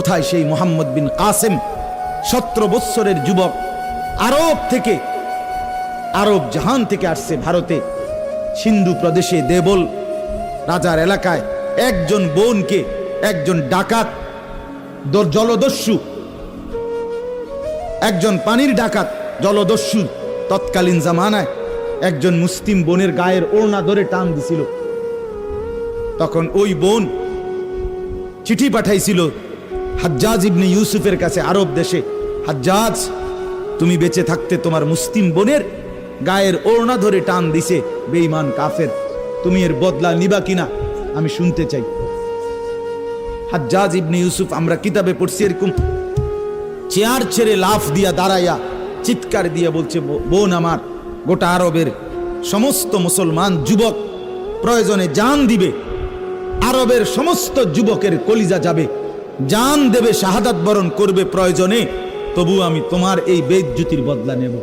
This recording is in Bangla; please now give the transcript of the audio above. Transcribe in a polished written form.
কোথায় সেই মোহাম্মদ বিন কাসেম, 17 বৎসরের যুবক, আরব থেকে, আরব জাহান থেকে আসছে ভারতে, সিন্ধু প্রদেশে দেবল রাজার এলাকায় একজন বোনকে একজন ডাকাত, জলদস্যু, একজন পানির ডাকাত জলদস্যু তৎকালীন জামানায় একজন মুসলিম বোনের গায়ের ওড়না ধরে টান দিছিল। তখন ওই বোন চিঠি পাঠাইছিল হাজ্জাজ ইবনে ইউসুফের কাছে আরব দেশে, হাজ্জাজ, তুমি বেঁচে থাকতে তোমার মুসলিম বোনের গায়ের ওড়না ধরে টান দিছে বেঈমান কাফের, তুমি এর বদলা নিবা কিনা আমি শুনতে চাই। হাজ্জাজ ইবনে ইউসুফ, আমরা কিতাবে পড়ছি, এরকম চেয়ার ছেড়ে লাফ দিয়া দাঁড়াইয়া চিৎকার দিয়ে বলছে, বোন আমার, গোটা আরবের সমস্ত মুসলমান যুবক প্রয়োজনে জান দিবে, আরবের সমস্ত যুবকের কলিজা যাবে, জান দেবে, শাহাদাত বরণ করবে প্রয়োজনে, তবু আমি তোমার এই বেইজ্জতির বদলা নেব।